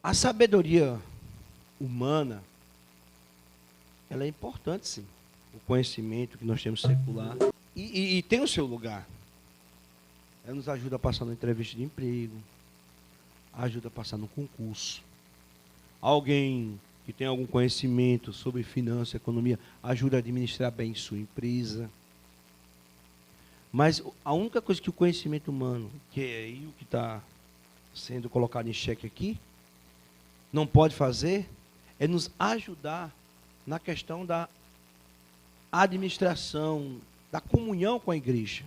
A sabedoria humana, ela é importante, sim. O conhecimento que nós temos secular. E tem o seu lugar. Ela nos ajuda a passar na entrevista de emprego, ajuda a passar no concurso. Alguém que tem algum conhecimento sobre finanças, economia, ajuda a administrar bem sua empresa. Mas a única coisa que o conhecimento humano, que é aí o que está sendo colocado em xeque aqui, não pode fazer, é nos ajudar na questão da administração, da comunhão com a igreja.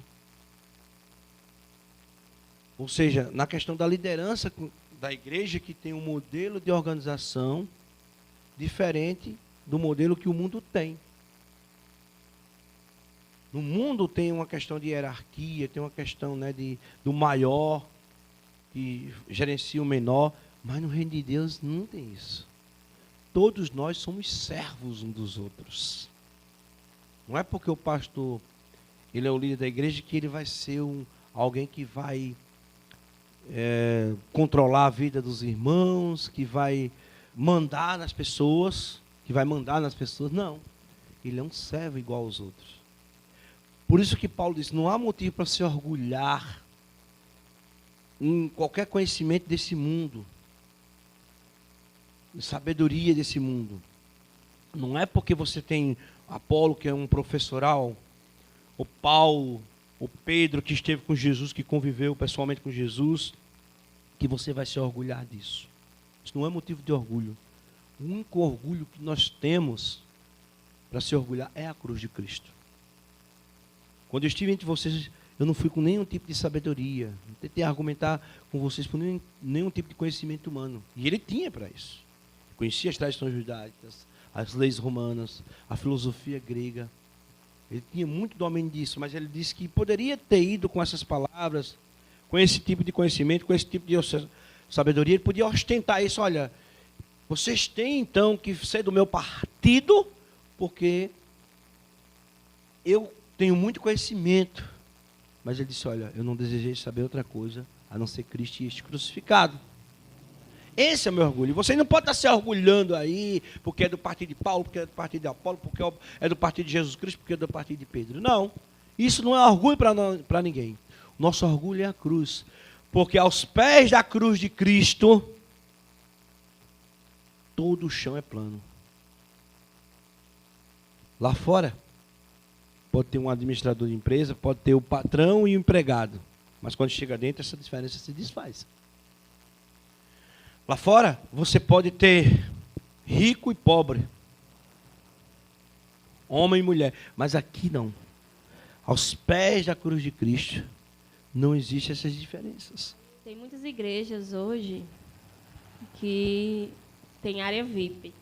Ou seja, na questão da liderança da igreja, que tem um modelo de organização diferente do modelo que o mundo tem. No mundo tem uma questão de hierarquia, tem uma questão, né, do maior que gerencia o menor, mas no reino de Deus não tem isso. Todos nós somos servos uns dos outros. Não é porque o pastor ele é o líder da igreja que ele vai ser alguém que vai controlar a vida dos irmãos, que vai mandar nas pessoas, Não. Ele é um servo igual aos outros. Por isso que Paulo disse, não há motivo para se orgulhar em qualquer conhecimento desse mundo, em sabedoria desse mundo. Não é porque você tem Apolo, que é um professoral, ou Paulo, ou Pedro, que esteve com Jesus, que conviveu pessoalmente com Jesus, que você vai se orgulhar disso. Isso não é motivo de orgulho. O único orgulho que nós temos para se orgulhar é a cruz de Cristo. Quando eu estive entre vocês, eu não fui com nenhum tipo de sabedoria. Não tentei argumentar com vocês por nenhum tipo de conhecimento humano. E ele tinha para isso. Conhecia as tradições judaicas, as leis romanas, a filosofia grega. Ele tinha muito domínio disso, mas ele disse que poderia ter ido com essas palavras, com esse tipo de conhecimento, com esse tipo de sabedoria. Ele podia ostentar isso. Olha, vocês têm então que ser do meu partido, porque eu tenho muito conhecimento. Mas ele disse, olha, eu não desejei saber outra coisa, a não ser Cristo e este crucificado. Esse é o meu orgulho. Você não pode estar se orgulhando aí, porque é do partido de Paulo, porque é do partido de Apolo, porque é do partido de Jesus Cristo, porque é do partido de Pedro. Não, isso não é orgulho para ninguém. O nosso orgulho é a cruz. Porque aos pés da cruz de Cristo, todo o chão é plano. Lá fora, pode ter um administrador de empresa, pode ter o patrão e o empregado. Mas quando chega dentro, essa diferença se desfaz. Lá fora, você pode ter rico e pobre. Homem e mulher. Mas aqui não. Aos pés da cruz de Cristo, não existem essas diferenças. Tem muitas igrejas hoje que tem área VIP.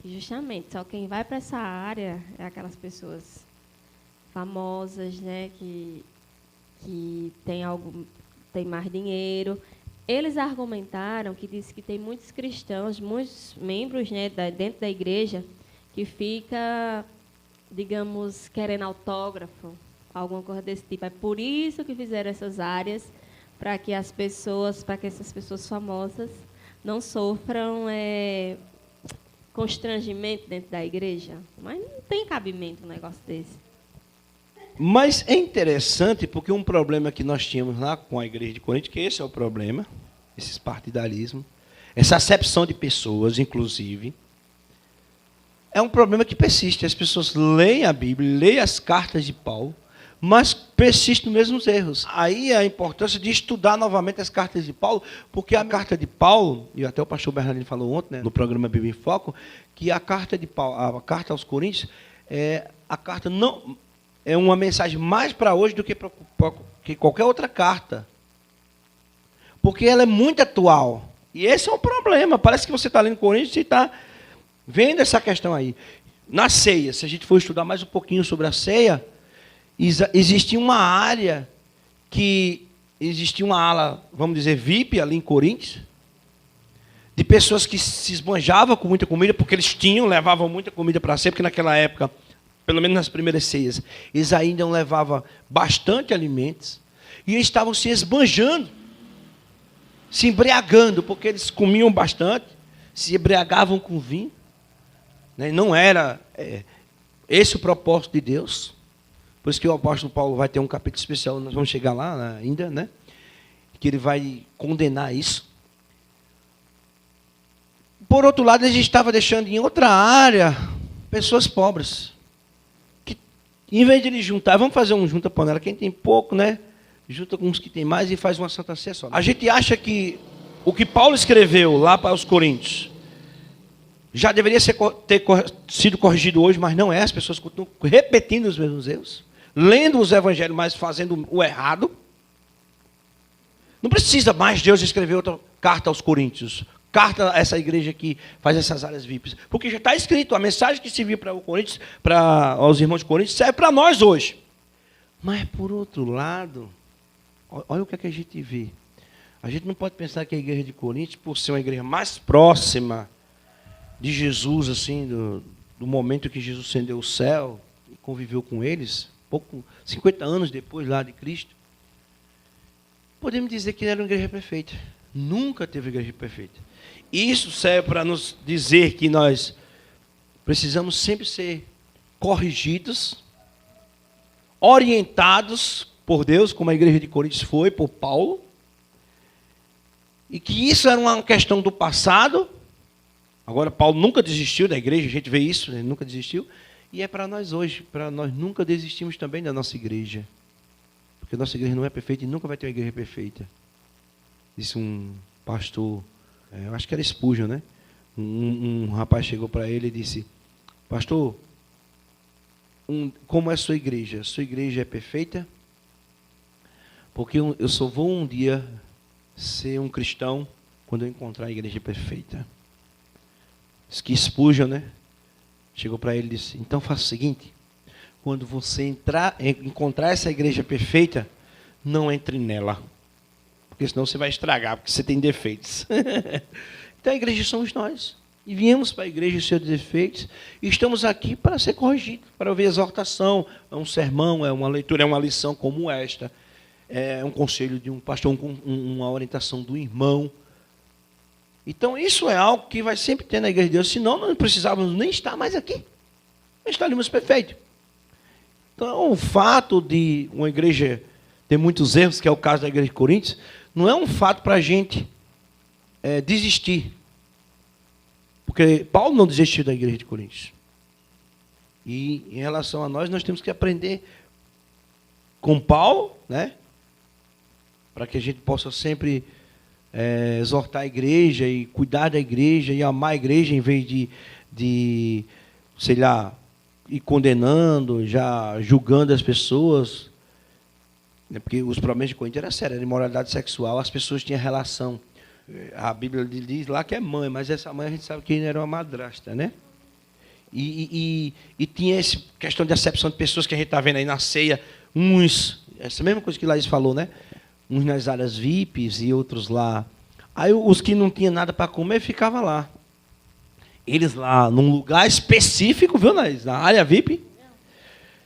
E justamente, só quem vai para essa área é aquelas pessoas famosas, né, que tem mais dinheiro. Eles argumentaram que diz que tem muitos cristãos, muitos membros, né, dentro da igreja, que fica, digamos, querendo autógrafo, alguma coisa desse tipo. É por isso que fizeram essas áreas, para que essas pessoas famosas não sofram constrangimento dentro da igreja. Mas não tem cabimento um negócio desse. Mas é interessante porque um problema que nós tínhamos lá com a igreja de Corinto, que esse é o problema, esses partidarismos, essa acepção de pessoas, inclusive, é um problema que persiste. As pessoas leem a Bíblia, leem as cartas de Paulo, mas persistem nos mesmos erros. Aí a importância de estudar novamente as cartas de Paulo, porque a carta de Paulo, e até o pastor Bernardino falou ontem, né, no programa Bíblia em Foco, que a carta de Paulo, a carta aos Coríntios, é uma mensagem mais para hoje do que qualquer outra carta. Porque ela é muito atual. E esse é um problema. Parece que você está lendo Coríntios e está vendo essa questão aí. Na ceia, se a gente for estudar mais um pouquinho sobre a ceia, existia uma área existia uma ala, vamos dizer, VIP ali em Coríntios, de pessoas que se esbanjavam com muita comida, porque eles levavam muita comida para a ceia, porque naquela época, pelo menos nas primeiras ceias, eles ainda levavam bastante alimentos, e eles estavam se esbanjando, se embriagando, porque eles comiam bastante, se embriagavam com vinho. Né? Não era esse o propósito de Deus. Por isso que o apóstolo Paulo vai ter um capítulo especial, nós vamos chegar lá ainda, né? Que ele vai condenar isso. Por outro lado, a gente estava deixando em outra área pessoas pobres. Que, em vez de eles juntar, vamos fazer um junta-panela. Quem tem pouco, né? Junta com os que tem mais e faz uma santa ceia só. A gente acha que o que Paulo escreveu lá para os Coríntios já deveria ter sido corrigido hoje, mas não é. As pessoas continuam repetindo os mesmos erros, lendo os evangelhos, mas fazendo o errado. Não precisa mais Deus escrever outra carta aos Coríntios, carta a essa igreja que faz essas áreas VIPs, porque já está escrito, a mensagem que se viu para o Coríntios, para os irmãos de Coríntios, serve para nós hoje. Mas, por outro lado, olha o que é que a gente vê. A gente não pode pensar que a igreja de Coríntios, por ser uma igreja mais próxima de Jesus, assim, do momento que Jesus ascendeu ao céu e conviveu com eles, 50 anos depois lá de Cristo, podemos dizer que não era uma igreja perfeita. Nunca teve igreja perfeita. Isso serve para nos dizer que nós precisamos sempre ser corrigidos, orientados por Deus, como a igreja de Coríntios foi, por Paulo, e que isso era uma questão do passado. Agora, Paulo nunca desistiu da igreja, a gente vê isso, ele nunca desistiu, e é para nós hoje, para nós nunca desistimos também da nossa igreja. Porque a nossa igreja não é perfeita e nunca vai ter uma igreja perfeita. Disse um pastor, eu acho que era Spurgeon, né? Um rapaz chegou para ele e disse, pastor, como é a sua igreja? Sua igreja é perfeita? Porque eu só vou um dia ser um cristão quando eu encontrar a igreja perfeita. Diz que Spurgeon, né? Chegou para ele e disse, então faça o seguinte, quando você encontrar essa igreja perfeita, não entre nela. Porque senão você vai estragar, porque você tem defeitos. Então a igreja somos nós. E viemos para a igreja cheia de defeitos. E estamos aqui para ser corrigidos, para ouvir exortação. É um sermão, é uma leitura, é uma lição como esta. É um conselho de um pastor, uma orientação do irmão. Então isso é algo que vai sempre ter na igreja de Deus. Senão não precisávamos nem estar mais aqui. Nós estaríamos perfeitos. Então, o fato de uma igreja ter muitos erros, que é o caso da igreja de Coríntios, não é um fato para a gente desistir. Porque Paulo não desistiu da igreja de Coríntios. E em relação a nós temos que aprender com Paulo, né? Para que a gente possa sempre exortar a igreja e cuidar da igreja e amar a igreja em vez de sei lá, e condenando, já julgando as pessoas, né? Porque os problemas de Coríntios eram sérios, era imoralidade sexual, as pessoas tinham relação. A Bíblia diz lá que é mãe, mas essa mãe a gente sabe que era uma madrasta, né? E tinha essa questão de acepção de pessoas que a gente está vendo aí na ceia, essa mesma coisa que Laís falou, né? Uns nas áreas VIPs e outros lá. Aí os que não tinham nada para comer ficavam lá. Eles lá, num lugar específico, viu, Laís? Na área VIP,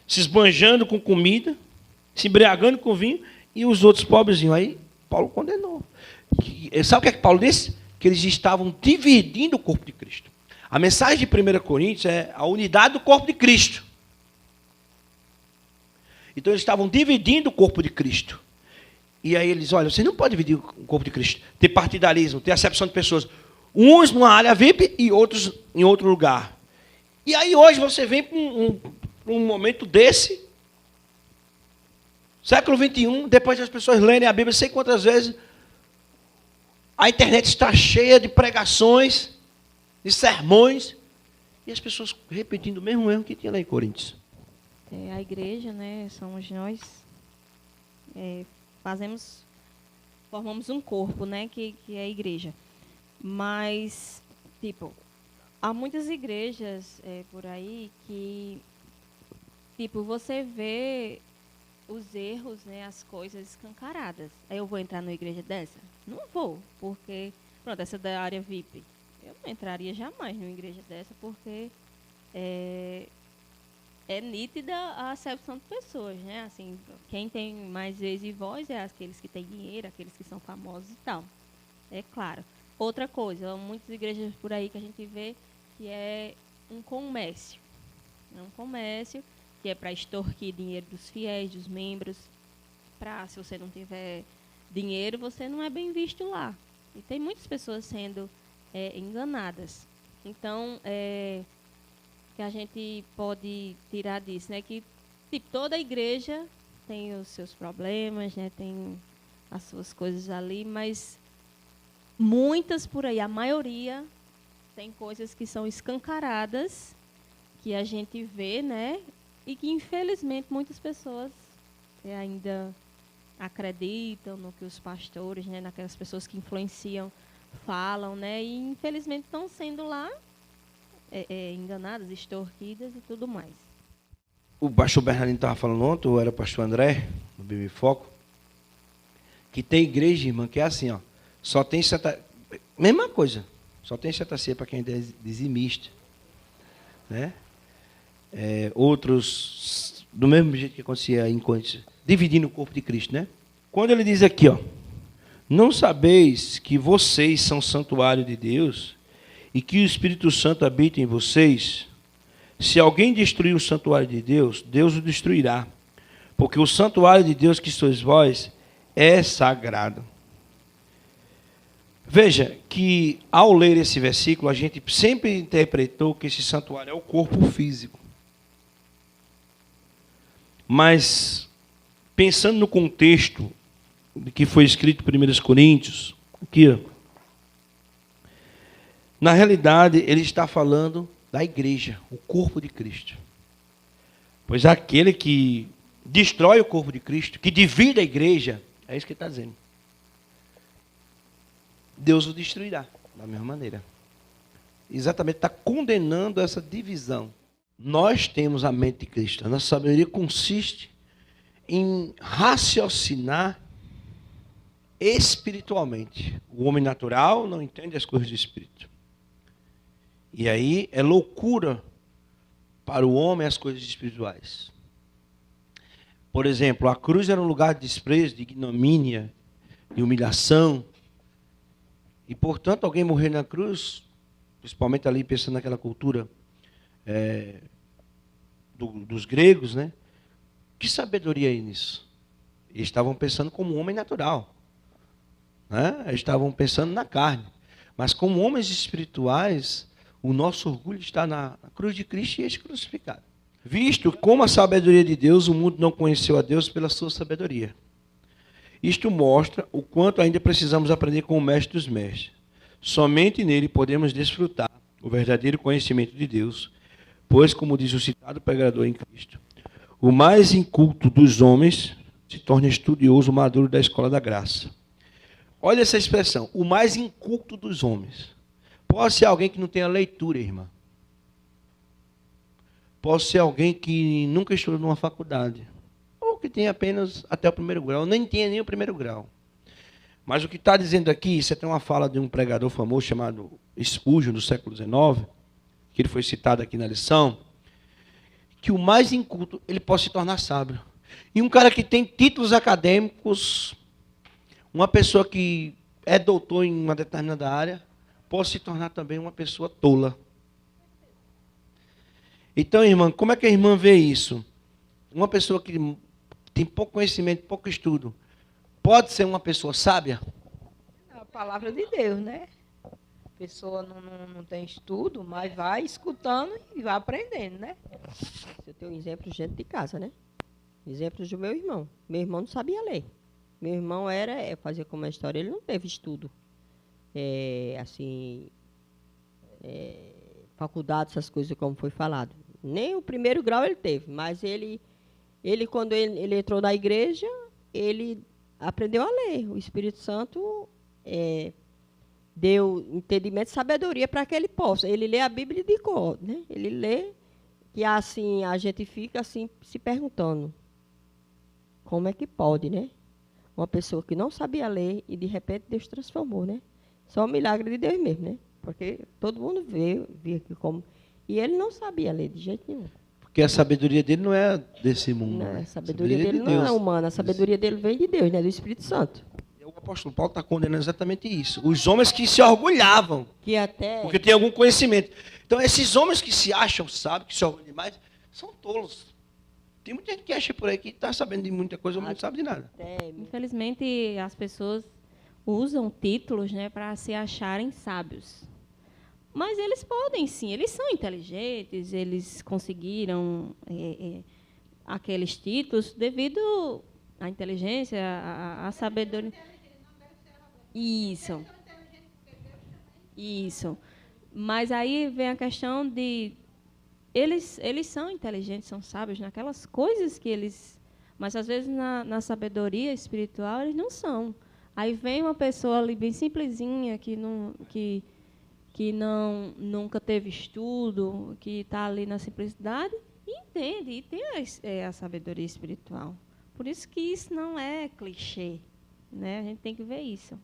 se esbanjando com comida, se embriagando com vinho, e os outros pobrezinhos. Aí, Paulo condenou. Sabe o que é que Paulo disse? Que eles estavam dividindo o corpo de Cristo. A mensagem de 1 Coríntios é a unidade do corpo de Cristo. Então, eles estavam dividindo o corpo de Cristo. E aí eles, olha, você não pode dividir o corpo de Cristo, ter partidarismo, ter acepção de pessoas. Uns numa área VIP e outros em outro lugar. E aí hoje você vem para um momento desse, século XXI, depois das pessoas lerem a Bíblia, não sei quantas vezes, a internet está cheia de pregações, de sermões, e as pessoas repetindo o mesmo erro que tinha lá em Coríntios. A igreja, né, somos nós, formamos um corpo, né, que é a igreja. Mas, tipo, há muitas igrejas por aí que, tipo, você vê os erros, né, as coisas escancaradas. Aí eu vou entrar numa igreja dessa? Não vou, porque, pronto, essa da área VIP. Eu não entraria jamais numa igreja dessa, porque é nítida a acepção de pessoas, né? Assim, quem tem mais vez e voz é aqueles que têm dinheiro, aqueles que são famosos e tal. É claro. Outra coisa, muitas igrejas por aí que a gente vê que é um comércio. É um comércio que é para extorquir dinheiro dos fiéis, dos membros. Se você não tiver dinheiro, você não é bem visto lá. E tem muitas pessoas sendo enganadas. Então, que a gente pode tirar disso, né? Que tipo, toda igreja tem os seus problemas, né? Tem as suas coisas ali, mas muitas por aí, a maioria, tem coisas que são escancaradas, que a gente vê, né? E que, infelizmente, muitas pessoas ainda acreditam no que os pastores, né? Naquelas pessoas que influenciam, falam, né? E, infelizmente, estão sendo lá enganadas, extorquidas e tudo mais. O pastor Bernardino estava falando ontem, ou era o pastor André, no Bíblia em Foco, que tem igreja, irmã, que é assim, ó, só tem Santa... Mesma coisa, só tem Santa Ceia para quem é dizimista, né? Outros, do mesmo jeito que acontecia em Coríntios, dividindo o corpo de Cristo, né? Quando ele diz aqui, ó, não sabeis que vocês são santuário de Deus e que o Espírito Santo habita em vocês? Se alguém destruir o santuário de Deus, Deus o destruirá, porque o santuário de Deus que sois vós é sagrado. Veja que ao ler esse versículo, a gente sempre interpretou que esse santuário é o corpo físico. Mas, pensando no contexto de que foi escrito em 1 Coríntios, aqui, ó, na realidade, ele está falando da igreja, o corpo de Cristo. Pois aquele que destrói o corpo de Cristo, que divide a igreja, é isso que ele está dizendo. Deus o destruirá, da mesma maneira. Exatamente, está condenando essa divisão. Nós temos a mente de Cristo. A nossa sabedoria consiste em raciocinar espiritualmente. O homem natural não entende as coisas do Espírito. E aí é loucura para o homem as coisas espirituais. Por exemplo, a cruz era um lugar de desprezo, de ignomínia, de humilhação. E, portanto, alguém morrer na cruz, principalmente ali pensando naquela cultura dos gregos, né? Que sabedoria é nisso? Eles estavam pensando como um homem natural, né? Eles estavam pensando na carne. Mas como homens espirituais, o nosso orgulho está na cruz de Cristo e este crucificado. Visto como a sabedoria de Deus, o mundo não conheceu a Deus pela sua sabedoria. Isto mostra o quanto ainda precisamos aprender com o mestre dos mestres. Somente nele podemos desfrutar o verdadeiro conhecimento de Deus, pois, como diz o citado pregador em Cristo, o mais inculto dos homens se torna estudioso maduro da escola da graça. Olha essa expressão, o mais inculto dos homens. Pode ser alguém que não tenha leitura, irmã. Pode ser alguém que nunca estudou numa faculdade. Ou que tenha apenas até o primeiro grau, nem tenha nem o primeiro grau. Mas o que está dizendo aqui, isso é até uma fala de um pregador famoso chamado Spurgeon, do século XIX, que ele foi citado aqui na lição, que o mais inculto, ele pode se tornar sábio. E um cara que tem títulos acadêmicos, uma pessoa que é doutor em uma determinada área, pode se tornar também uma pessoa tola. Então, irmã, como é que a irmã vê isso? Uma pessoa que tem pouco conhecimento, pouco estudo, pode ser uma pessoa sábia? A palavra de Deus, né? A pessoa não tem estudo, mas vai escutando e vai aprendendo, né? Eu tenho um exemplo de gente de casa, né? Exemplos do meu irmão. Meu irmão não sabia ler. Meu irmão fazia como a história, ele não teve estudo. Faculdade, essas coisas como foi falado. Nem o primeiro grau ele teve, mas ele quando ele entrou na igreja, ele aprendeu a ler. O Espírito Santo deu entendimento e sabedoria para que ele possa. Ele lê a Bíblia de cor, né? Ele lê, que assim a gente fica assim se perguntando como é que pode, né? Uma pessoa que não sabia ler e de repente Deus transformou, né? Só um milagre de Deus mesmo, né? Porque todo mundo vê aqui como... E ele não sabia ler de jeito nenhum. Porque a sabedoria dele não é desse mundo. Não, a sabedoria dele não é humana, a sabedoria dele vem de Deus, né? Do Espírito Santo. É o apóstolo Paulo está condenando exatamente isso. Os homens que se orgulhavam, Que até... porque tem algum conhecimento. Então, esses homens que se acham sábios, que se orgulham demais, são tolos. Tem muita gente que acha por aí que está sabendo de muita coisa, mas não sabe de nada. Infelizmente, as pessoas usam títulos, né, para se acharem sábios. Mas eles podem, sim. Eles são inteligentes, eles conseguiram aqueles títulos devido à inteligência, à sabedoria. Isso. Isso. Mas aí vem a questão de... Eles são inteligentes, são sábios naquelas coisas que eles... Mas, às vezes, na sabedoria espiritual, eles não são. Aí vem uma pessoa ali bem simplesinha, que nunca teve estudo, que está ali na simplicidade, e entende, e tem a sabedoria espiritual. Por isso que isso não é clichê, né? A gente tem que ver isso.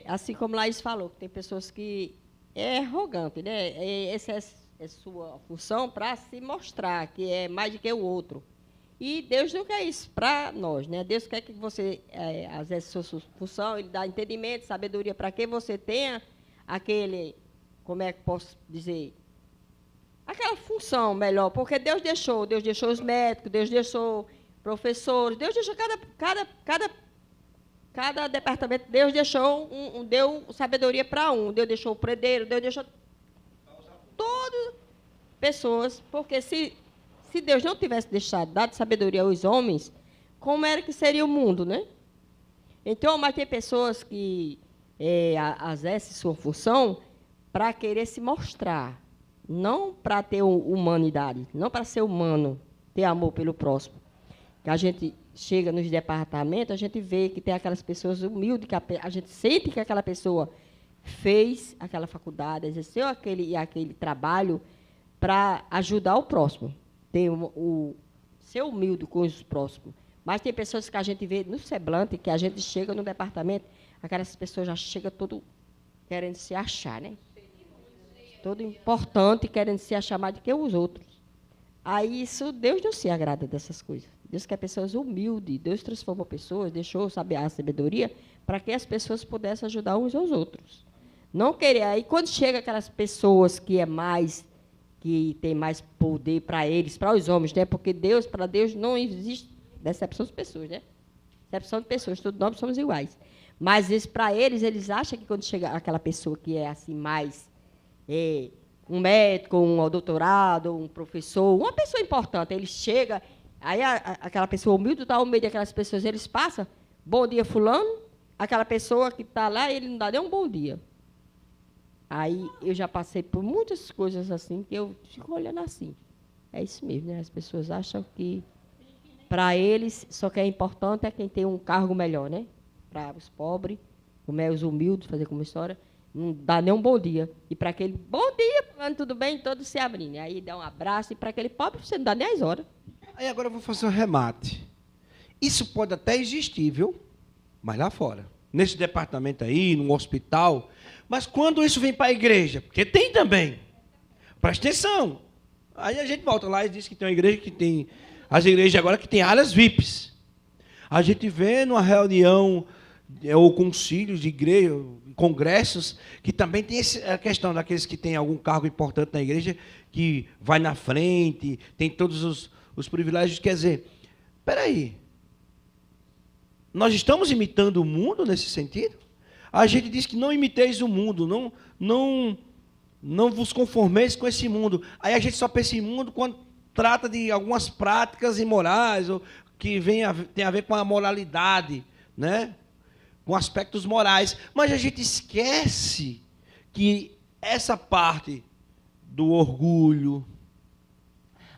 Assim como Laís falou, que tem pessoas que é arrogante, né? Essa é sua função para se mostrar que é mais do que o outro. E Deus não quer isso para nós, né? Deus quer que você exerça a sua função, Ele dá entendimento, sabedoria para que você tenha aquele, como é que posso dizer, aquela função melhor, porque Deus deixou os médicos, Deus deixou professores, Deus deixou cada departamento, Deus deixou deu sabedoria para Deus deixou o predeiro, Deus deixou todas pessoas, porque se Deus não tivesse dado sabedoria aos homens, como era que seria o mundo, né? Então, mas tem pessoas que exercem sua função para querer se mostrar, não para ter humanidade, não para ser humano, ter amor pelo próximo. Que a gente chega nos departamentos, a gente vê que tem aquelas pessoas humildes, que a gente sente que aquela pessoa fez aquela faculdade, exerceu aquele trabalho para ajudar o próximo, ser humilde com os próximos. Mas tem pessoas que a gente vê no semblante, que a gente chega no departamento, aquelas pessoas já chegam todo querendo se achar, né? Todo importante, querendo se achar mais do que os outros. Aí isso, Deus não se agrada dessas coisas. Deus quer pessoas humildes. Deus transformou pessoas, deixou saber a sabedoria para que as pessoas pudessem ajudar uns aos outros. Não querer. Aí quando chega aquelas pessoas que tem mais poder para eles, para os homens, né? Porque para Deus não existe decepção de pessoas, né? Decepção de pessoas, todos nós somos iguais. Mas para eles acham que quando chega aquela pessoa que é assim mais um médico, um doutorado, um professor, uma pessoa importante, ele chega, aí aquela pessoa humilde está ao meio daquelas pessoas, eles passam, bom dia fulano, aquela pessoa que está lá, ele não dá nem um bom dia. Aí eu já passei por muitas coisas assim, que eu fico olhando assim. É isso mesmo, né? As pessoas acham que, para eles, só que é importante quem tem um cargo melhor, né? Para os pobres, como os humildes, fazer como história, não dá nem um bom dia. E para aquele, bom dia, fulano, tudo bem? Todos se abrindo. Aí dá um abraço, e para aquele pobre, você não dá nem as horas. Aí agora eu vou fazer um remate. Isso pode até existir, viu? Mas lá fora. Nesse departamento aí, num hospital. Mas quando isso vem para a igreja? Porque tem também. Presta atenção. Aí a gente volta lá e diz que tem uma igreja que tem... As igrejas agora que tem áreas VIPs. A gente vê numa reunião ou concílios de igreja, congressos, que também tem a questão daqueles que têm algum cargo importante na igreja, que vai na frente, tem todos os privilégios. Quer dizer, espera aí, nós estamos imitando o mundo nesse sentido? A gente diz que não imiteis o mundo, não vos conformeis com esse mundo. Aí a gente só pensa em mundo quando trata de algumas práticas imorais, ou que tem a ver com a moralidade, né? Com aspectos morais. Mas a gente esquece que essa parte do orgulho,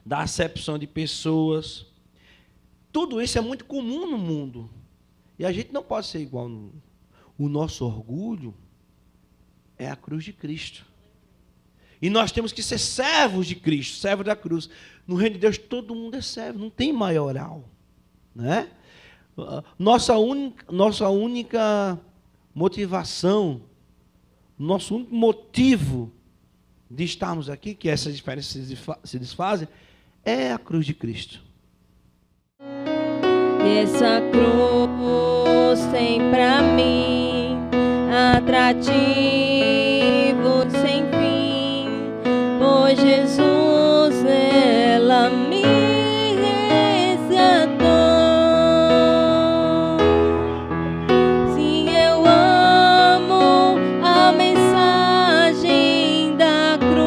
da acepção de pessoas, tudo isso é muito comum no mundo. E a gente não pode ser igual no mundo. O nosso orgulho é a cruz de Cristo. E nós temos que ser servos de Cristo, servos da cruz. No reino de Deus, todo mundo é servo, não tem maioral. Né? Nossa única motivação, nosso único motivo de estarmos aqui, que essas diferenças se desfazem, é a cruz de Cristo. Essa cruz Deus tem pra mim, atrativo sem fim, pois Jesus nela me resgatou. Sim, eu amo a mensagem da cruz,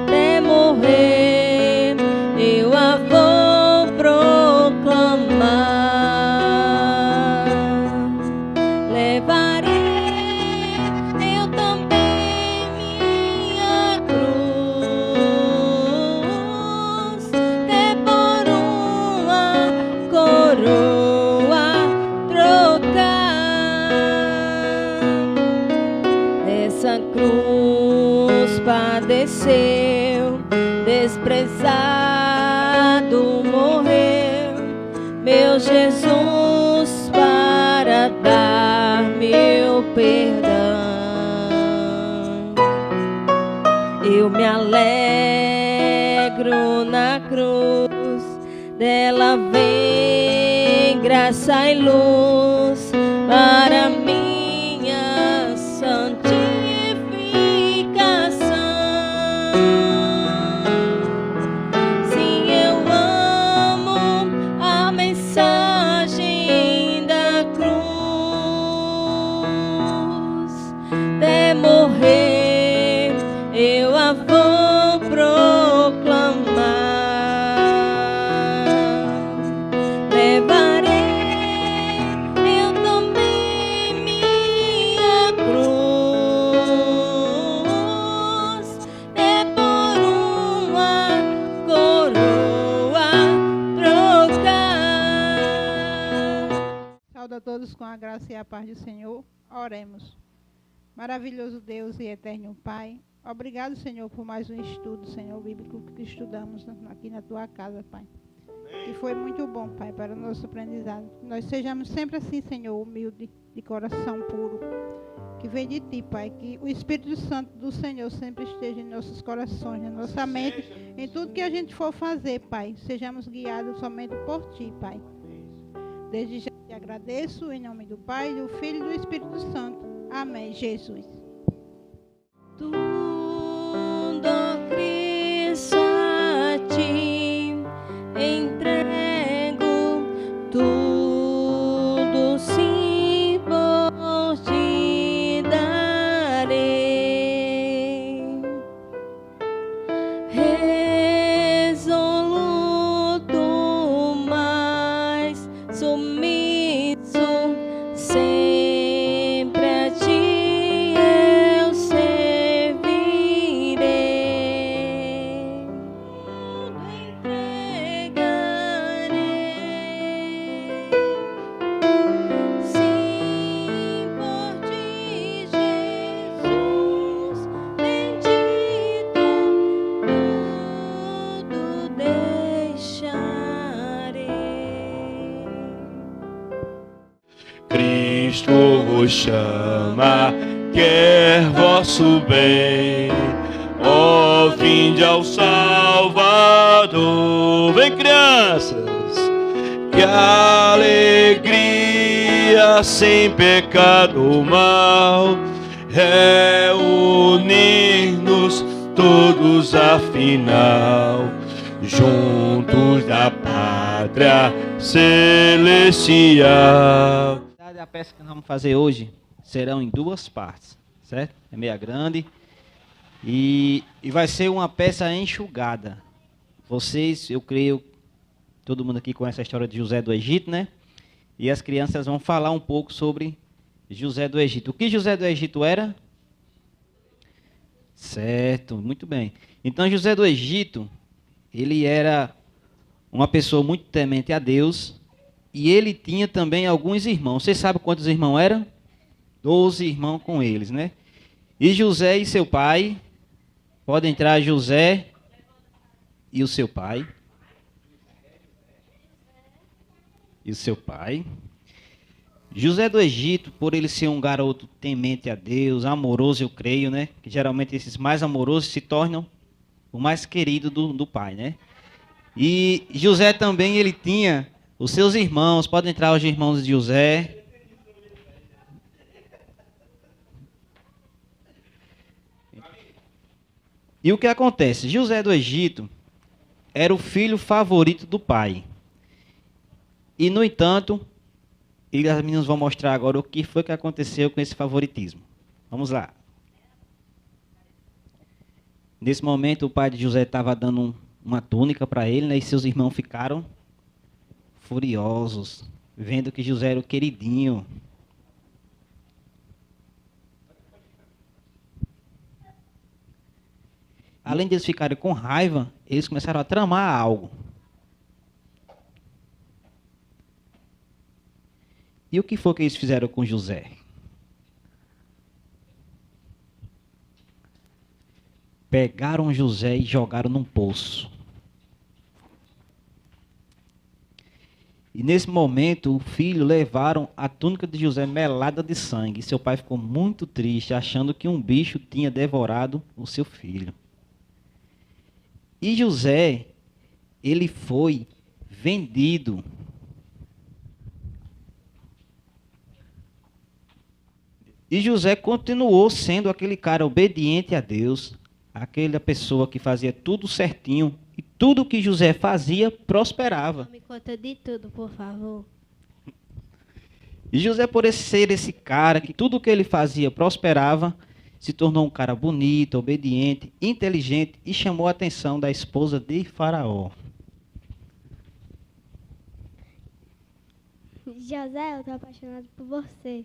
até morrer eu a vou proclamar. Levarei eu também minha cruz, até por uma coroa trocar. Essa cruz padeceu, desprezado morreu, meu Jesus, para dar meu perdão. Eu me alegro na cruz, dela vem graça e luz para minha santificação. Sim, eu amo a mensagem da cruz, até morrer eu a vou proclamar. Levarei eu também minha cruz, é por uma coroa trocar. Saúde a todos com a graça e a paz do Senhor. Oremos. Maravilhoso Deus e eterno Pai, obrigado, Senhor, por mais um estudo, Senhor, bíblico que estudamos aqui na Tua casa, Pai. E foi muito bom, Pai, para o nosso aprendizado. Nós sejamos sempre assim, Senhor, humilde, de coração puro, que vem de Ti, Pai, que o Espírito Santo do Senhor sempre esteja em nossos corações, na nossa mente, em tudo que a gente for fazer, Pai. Sejamos guiados somente por Ti, Pai. Desde já te agradeço, em nome do Pai, do Filho e do Espírito Santo. Amém, Jesus. Tudo, Cristo, a Ti entrego, tudo sim por Ti darei. Resoluto, mais sumiço, sempre a Ti eu servirei. Tudo entregarei. Sim, por Ti, Jesus, bendito, tudo deixarei. Cristo vos chama, quer vosso bem. Ó, vinde ao Salvador. Vem, crianças, que alegria sem pecado mal, reunir-nos todos afinal, juntos da pátria celestial. A peça que nós vamos fazer hoje serão em duas partes, certo? É meia grande e vai ser uma peça enxugada. Vocês, eu creio, todo mundo aqui conhece a história de José do Egito, né? E as crianças vão falar um pouco sobre José do Egito. O que José do Egito era? Certo, muito bem. Então José do Egito, ele era uma pessoa muito temente a Deus. E ele tinha também alguns irmãos. Vocês sabem quantos irmãos eram? 12 irmãos com eles, né? E José e seu pai. Pode entrar José e o seu pai. E o seu pai. José do Egito, por ele ser um garoto temente a Deus, amoroso, eu creio, né? Que geralmente esses mais amorosos se tornam o mais querido do pai, né? E José também, ele tinha Os seus irmãos, podem entrar os irmãos de José. E o que acontece? José do Egito era o filho favorito do pai. E, no entanto, e as meninas vão mostrar agora o que foi que aconteceu com esse favoritismo. Vamos lá. Nesse momento, o pai de José estava dando uma túnica para ele, né, e seus irmãos ficaram furiosos, vendo que José era o queridinho. Além de eles ficarem com raiva, eles começaram a tramar algo. E o que foi que eles fizeram com José? Pegaram José e jogaram num poço. E nesse momento, o filho levaram a túnica de José melada de sangue. E seu pai ficou muito triste, achando que um bicho tinha devorado o seu filho. E José, ele foi vendido. E José continuou sendo aquele cara obediente a Deus, aquela pessoa que fazia tudo certinho, e tudo que José fazia prosperava. Me conta de tudo, por favor. E José, por ser esse cara que tudo que ele fazia prosperava, se tornou um cara bonito, obediente, inteligente e chamou a atenção da esposa de Faraó. José, eu tô apaixonado por você.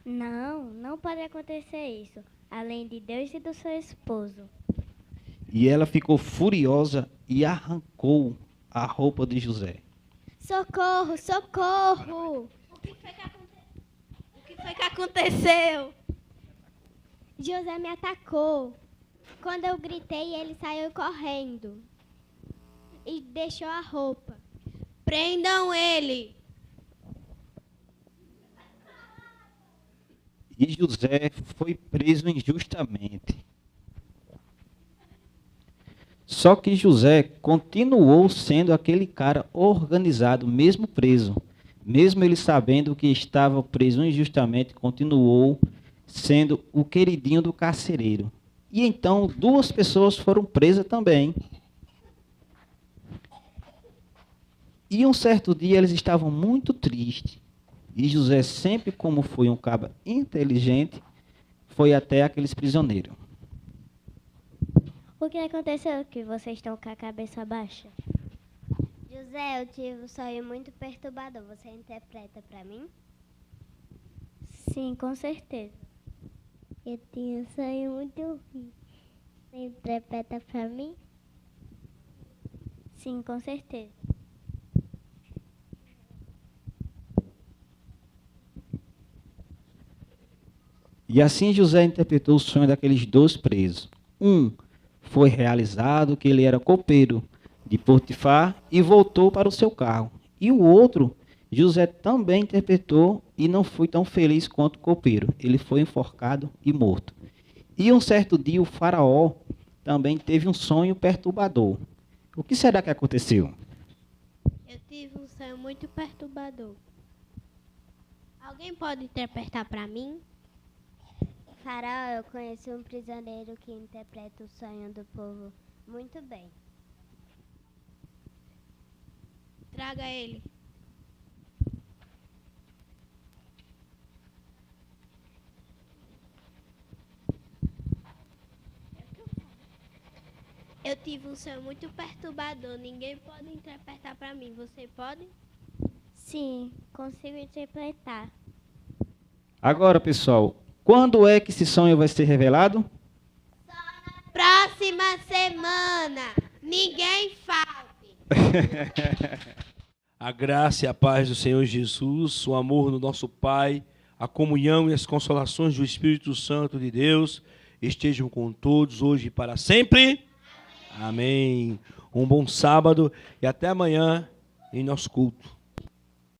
Não pode acontecer isso. Além de Deus e do seu esposo. E ela ficou furiosa e arrancou a roupa de José. Socorro, socorro! O que foi que aconteceu? José me atacou. Quando eu gritei, ele saiu correndo. E deixou a roupa. Prendam ele! E José foi preso injustamente. Só que José continuou sendo aquele cara organizado, mesmo preso. Mesmo ele sabendo que estava preso injustamente, continuou sendo o queridinho do carcereiro. E então 2 pessoas foram presas também. E um certo dia eles estavam muito tristes. E José, sempre como foi um cara inteligente, foi até aqueles prisioneiros. O que aconteceu que vocês estão com a cabeça baixa? José, eu tive um sonho muito perturbador. Você interpreta para mim? Sim, com certeza. Eu tinha um sonho muito ruim. Você interpreta para mim? Sim, com certeza. E assim José interpretou o sonho daqueles 2 presos. Um foi realizado, que ele era copeiro de Potifar e voltou para o seu carro. E o outro, José também interpretou e não foi tão feliz quanto o copeiro. Ele foi enforcado e morto. E um certo dia o faraó também teve um sonho perturbador. O que será que aconteceu? Eu tive um sonho muito perturbador. Alguém pode interpretar para mim? Faraó, eu conheci um prisioneiro que interpreta o sonho do povo muito bem. Traga ele. Eu tive um sonho muito perturbador. Ninguém pode interpretar para mim. Você pode? Sim, consigo interpretar. Agora, pessoal, quando é que esse sonho vai ser revelado? Próxima semana. Ninguém falte. A graça e a paz do Senhor Jesus, o amor do nosso Pai, a comunhão e as consolações do Espírito Santo de Deus estejam com todos hoje e para sempre. Amém. Um bom sábado e até amanhã em nosso culto.